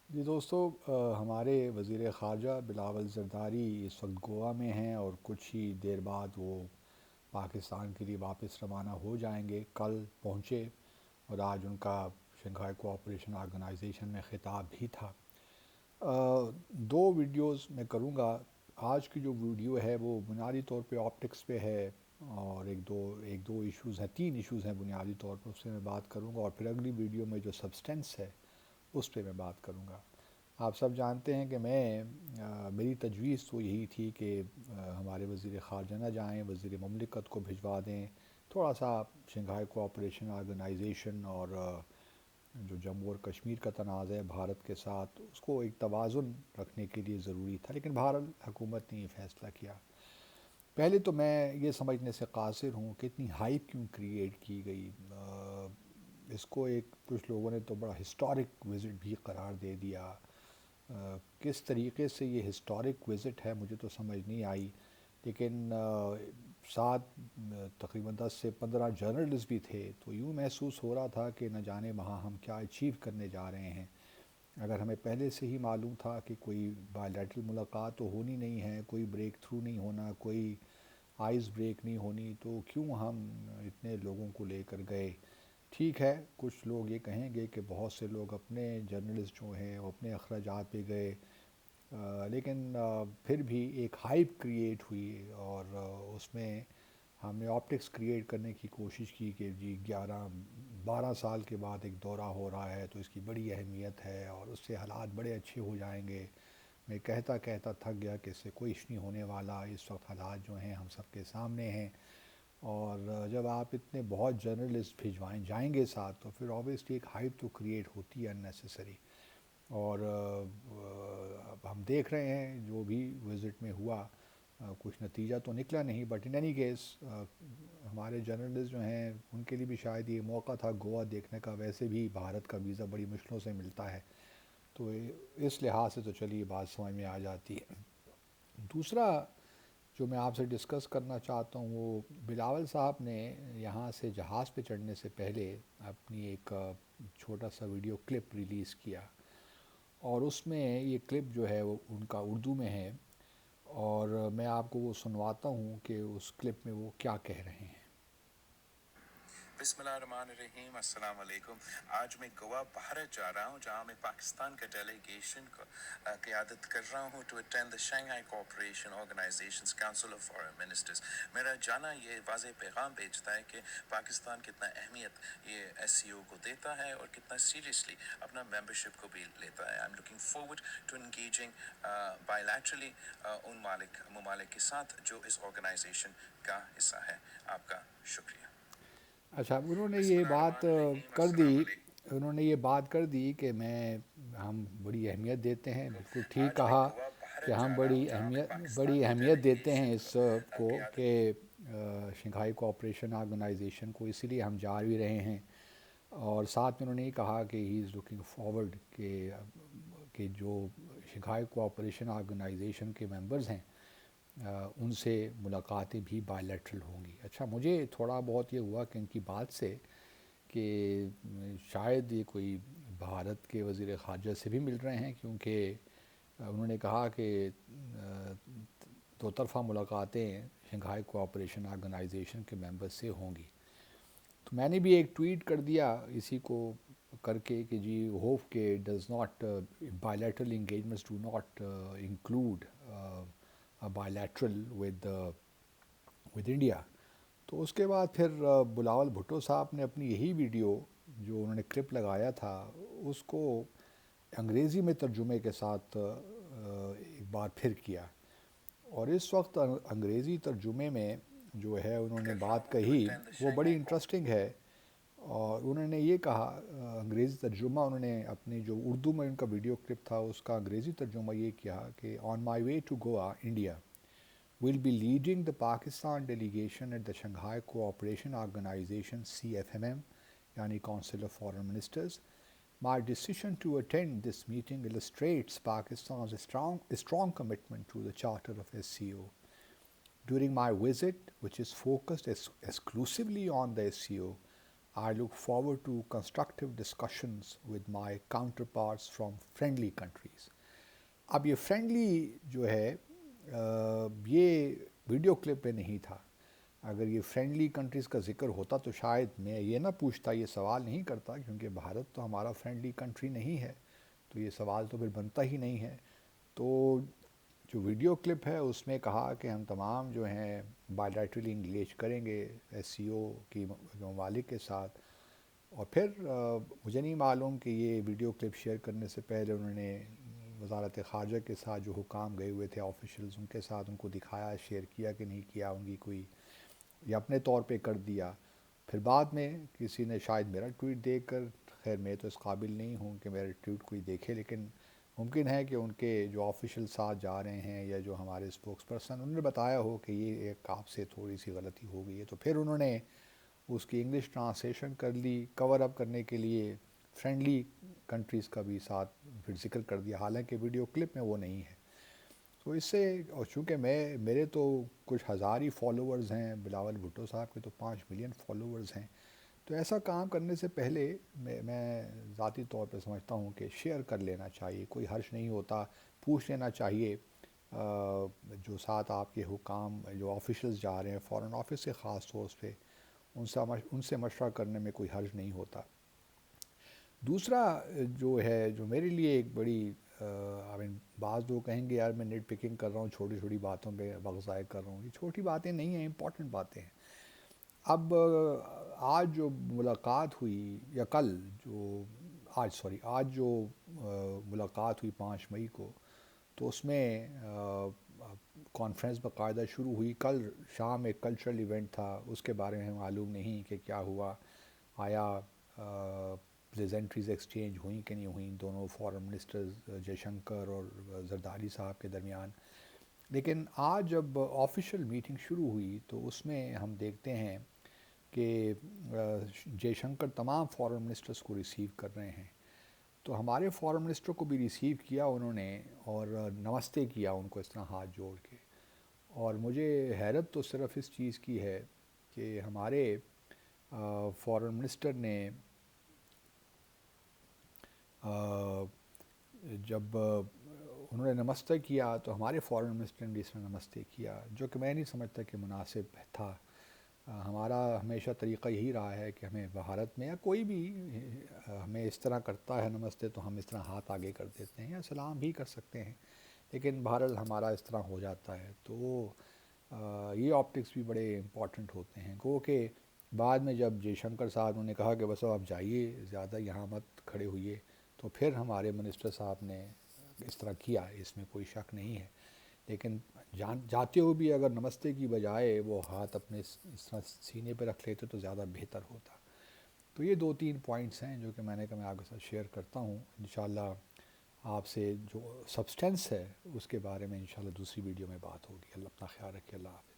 جی دوستو، ہمارے وزیر خارجہ بلاول زرداری اس وقت گوا میں ہیں اور کچھ ہی دیر بعد وہ پاکستان کے لیے واپس روانہ ہو جائیں گے. کل پہنچے اور آج ان کا شنگھائی کوآپریشن آرگنائزیشن میں خطاب بھی تھا. دو ویڈیوز میں کروں گا. آج کی جو ویڈیو ہے وہ بنیادی طور پہ آپٹکس پہ ہے اور ایک دو ایشوز ہیں، تین ایشوز ہیں بنیادی طور پہ، اس سے میں بات کروں گا. اور پھر اگلی ویڈیو میں جو سبسٹنس ہے اس پہ میں بات کروں گا. آپ سب جانتے ہیں کہ میری تجویز تو یہی تھی کہ ہمارے وزیر خارجہ نہ جائیں، وزیر مملکت کو بھجوا دیں. تھوڑا سا شنگھائی کوآپریشن آرگنائزیشن اور جو جموں اور کشمیر کا تنازع ہے بھارت کے ساتھ، اس کو ایک توازن رکھنے کے لیے ضروری تھا، لیکن بہرحال حکومت نے یہ فیصلہ کیا. پہلے تو میں یہ سمجھنے سے قاصر ہوں کہ اتنی ہائپ کیوں کریٹ کی گئی. اس کو کچھ لوگوں نے تو بڑا ہسٹورک وزٹ بھی قرار دے دیا. کس طریقے سے یہ ہسٹورک وزٹ ہے مجھے تو سمجھ نہیں آئی، لیکن ساتھ تقریباً 10 سے 15 جرنلسٹ بھی تھے، تو یوں محسوس ہو رہا تھا کہ نہ جانے وہاں ہم کیا اچیو کرنے جا رہے ہیں. اگر ہمیں پہلے سے ہی معلوم تھا کہ کوئی بائی لیٹرل ملاقات تو ہونی نہیں ہے، کوئی بریک تھرو نہیں ہونا، کوئی آئز بریک نہیں ہونی، تو کیوں ہم اتنے لوگوں کو لے کر گئے. ٹھیک ہے، کچھ لوگ یہ کہیں گے کہ بہت سے لوگ اپنے جرنلسٹ جو ہیں وہ اپنے اخراجات پہ گئے، لیکن پھر بھی ایک ہائپ کریٹ ہوئی اور اس میں ہم نے آپٹکس کریٹ کرنے کی کوشش کی کہ جی 12 سال کے بعد ایک دورہ ہو رہا ہے تو اس کی بڑی اہمیت ہے اور اس سے حالات بڑے اچھے ہو جائیں گے. میں کہتا کہتا تھک گیا کہ اس سے کوئی نہیں ہونے والا. اس وقت حالات جو ہیں ہم سب کے سامنے ہیں، اور جب آپ اتنے بہت جرنلسٹ بھجوائیں جائیں گے ساتھ تو پھر آبویسلی ایک ہائپ تو کریٹ ہوتی ہے اننیسیسری. اور اب ہم دیکھ رہے ہیں جو بھی وزٹ میں ہوا، کچھ نتیجہ تو نکلا نہیں، بٹ ان اینی کیس ہمارے جرنلسٹ جو ہیں ان کے لیے بھی شاید یہ موقع تھا گوا دیکھنے کا. ویسے بھی بھارت کا ویزا بڑی مشکلوں سے ملتا ہے، تو اس لحاظ سے تو چلیے بات سمجھ میں آ جاتی ہے. دوسرا جو میں آپ سے ڈسکس کرنا چاہتا ہوں، وہ بلاول صاحب نے یہاں سے جہاز پہ چڑھنے سے پہلے اپنی ایک چھوٹا سا ویڈیو کلپ ریلیز کیا، اور اس میں یہ کلپ جو ہے وہ ان کا اردو میں ہے، اور میں آپ کو وہ سنواتا ہوں کہ اس کلپ میں وہ کیا کہہ رہے ہیں. بسم اللہ الرحمن الرحیم، السلام علیکم. آج میں گوا بھارت جا رہا ہوں، جہاں میں پاکستان کا ڈیلیگیشن کو قیادت کر رہا ہوں to attend the Shanghai Cooperation Organisations Council of Foreign Ministers. میرا جانا یہ واضح پیغام بھیجتا ہے کہ پاکستان کتنا اہمیت یہ ایس سی او کو دیتا ہے اور کتنا سیریسلی اپنا ممبرشپ کو بھی لیتا ہے. I am looking forward to engaging بائی لیٹرلی ان ممالک کے ساتھ جو اس آرگنائزیشن کا حصہ ہے. آپ کا شکریہ. اچھا، انہوں نے بسم یہ اللہ بات الرحمن الرحیم، کر السلام دی علیکم. انہوں نے یہ بات کر دی کہ ہم بڑی اہمیت دیتے ہیں. بالکل ٹھیک آج میں کہا گوا کہ بھارت ہم جا رہا ہوں، جہاں میں پاکستان بڑی کا اہمیت دیتے ہیں ڈیلیگیشن اس کو قیادت. کہ شنگھائی کوآپریشن آرگنائزیشن کو، اسی لیے ہم جا بھی رہے ہیں. اور ساتھ میں انہوں نے یہ کہا کہ ہی از لوکنگ فارورڈ کہ جو شنگھائی کوآپریشن آرگنائزیشن کے ممبرز ہیں ان سے ملاقاتیں بھی بائی لیٹرل ہوں گی. اچھا، مجھے تھوڑا بہت یہ ہوا کہ ان کی بات سے کہ شاید یہ کوئی بھارت کے وزیر خارجہ سے بھی مل رہے ہیں، کیونکہ انہوں نے کہا کہ دو طرفہ ملاقاتیں شنگھائی کوآپریشن آرگنائزیشن کے ممبر سے ہوں گی. تو میں نے بھی ایک ٹویٹ کر دیا اسی کو کر کے کہ جی ہوپ کہ does not by lateral engagements do not include by lateral with India. تو اس کے بعد پھر بلاول بھٹو صاحب نے اپنی یہی ویڈیو جو انہوں نے کلپ لگایا تھا اس کو انگریزی میں ترجمے کے ساتھ ایک بار پھر کیا. اور اس وقت انگریزی ترجمے میں جو ہے انہوں نے کر رہا بات ہوں ٹو کہی اٹینڈ دا وہ بڑی شنگھائی انٹرسٹنگ ہے. اور انہوں نے یہ کہا انگریزی ترجمہ، انہوں نے اپنی جو اردو میں ان کا ویڈیو کلپ تھا اس کا انگریزی ترجمہ یہ کیا کہ on my way to Goa India will be leading the Pakistan delegation at the Shanghai Cooperation Organization CFMM, yani Council of Foreign Ministers. My decision to attend this meeting illustrates Pakistan's strong commitment to the Charter of SCO. During my visit, which is focused exclusively on the SCO, I look forward to constructive discussions with my counterparts from friendly countries. اب یہ friendly جو ہے یہ video clip میں نہیں تھا. اگر یہ فرینڈلی کنٹریز کا ذکر ہوتا تو شاید میں یہ نہ پوچھتا، یہ سوال نہیں کرتا، کیونکہ بھارت تو ہمارا فرینڈلی کنٹری نہیں ہے، تو یہ سوال تو پھر بنتا ہی نہیں ہے. تو جو ویڈیو کلپ ہے اس میں کہا کہ ہم تمام جو ہیں بائیلیٹرلی انگیج کریں گے ایس سی او کی ممالک کے ساتھ. اور پھر مجھے نہیں معلوم کہ یہ ویڈیو کلپ شیئر کرنے سے پہلے انہوں نے وزارت خارجہ کے ساتھ جو حکام گئے ہوئے تھے آفیشلز، ان کے ساتھ ان کو دکھایا، شیئر کیا کہ نہیں کیا، ان کی کوئی یا اپنے طور پہ کر دیا. پھر بعد میں کسی نے شاید میرا ٹویٹ دیکھ کر، خیر میں تو اس قابل نہیں ہوں کہ میرا ٹویٹ کوئی دیکھے، لیکن ممکن ہے کہ ان کے جو آفیشل ساتھ جا رہے ہیں یا جو ہمارے اسپوکس پرسن، انہوں نے بتایا ہو کہ یہ ایک آپ سے تھوڑی سی غلطی ہو گئی ہے، تو پھر انہوں نے اس کی انگلش ٹرانسلیشن کر لی کور اپ کرنے کے لیے، فرینڈلی کنٹریز کا بھی ساتھ پھر ذکر کر دیا، حالانکہ ویڈیو کلپ میں وہ نہیں ہے. تو اس سے، اور چونکہ میرے تو کچھ ہزار ہی فالوورز ہیں، بلاول بھٹو صاحب کے تو 5 ملین فالوورز ہیں، تو ایسا کام کرنے سے پہلے میں ذاتی طور پہ سمجھتا ہوں کہ شیئر کر لینا چاہیے، کوئی حرج نہیں ہوتا. پوچھ لینا چاہیے جو ساتھ آپ کے حکام جو آفیشلز جا رہے ہیں فارن آفس سے خاص طور پہ، ان سے مشورہ کرنے میں کوئی حرج نہیں ہوتا. دوسرا جو ہے، جو میرے لیے ایک بڑی بعض لوگ کہیں گے یار میں نیٹ پکنگ کر رہا ہوں، چھوٹی چھوٹی باتوں پہ وقت ضائع کر رہا ہوں. یہ چھوٹی باتیں نہیں ہیں، امپورٹنٹ باتیں ہیں. اب آج جو ملاقات ہوئی، یا کل جو آج جو ملاقات ہوئی 5 مئی کو، تو اس میں کانفرنس باقاعدہ شروع ہوئی. کل شام ایک کلچرل ایونٹ تھا، اس کے بارے میں معلوم نہیں کہ کیا ہوا، آیا پلیزنٹریز ایکسچینج ہوئیں کہ نہیں ہوئیں دونوں فارن منسٹرز جے شنکر اور زرداری صاحب کے درمیان. لیکن آج جب آفیشیل میٹنگ شروع ہوئی تو اس میں ہم دیکھتے ہیں کہ جے شنکر تمام فارن منسٹرز کو ریسیو کر رہے ہیں. تو ہمارے فارن منسٹر کو بھی ریسیو کیا انہوں نے، اور نمستے کیا ان کو اس طرح ہاتھ جوڑ کے. اور مجھے حیرت تو صرف اس چیز کی ہے کہ ہمارے فارن منسٹر نے جب انہوں نے نمستے کیا تو ہمارے فارن منسٹر نے بھی اس طرح نمستے کیا، جو کہ میں نہیں سمجھتا کہ مناسب تھا. ہمارا ہمیشہ طریقہ یہی رہا ہے کہ ہمیں بھارت میں یا کوئی بھی ہمیں اس طرح کرتا ہے نمستے تو ہم اس طرح ہاتھ آگے کر دیتے ہیں، یا سلام بھی کر سکتے ہیں، لیکن بہرحال ہمارا اس طرح ہو جاتا ہے. تو یہ آپٹکس بھی بڑے امپورٹنٹ ہوتے ہیں. گو کہ بعد میں جب جے شنکر صاحب نے کہا کہ بس اب آپ جائیے، زیادہ یہاں مت کھڑے ہوئیے، تو پھر ہمارے منسٹر صاحب نے اس طرح کیا، اس میں کوئی شک نہیں ہے. لیکن جاتے ہوئے بھی اگر نمستے کی بجائے وہ ہاتھ اپنے اس طرح سینے پہ رکھ لیتے تو زیادہ بہتر ہوتا. تو یہ 2-3 پوائنٹس ہیں جو کہ میں آپ کے ساتھ شیئر کرتا ہوں. انشاءاللہ آپ سے جو سبسٹینس ہے اس کے بارے میں انشاءاللہ دوسری ویڈیو میں بات ہوگی. اللہ اپنا خیال رکھے. اللہ حافظ.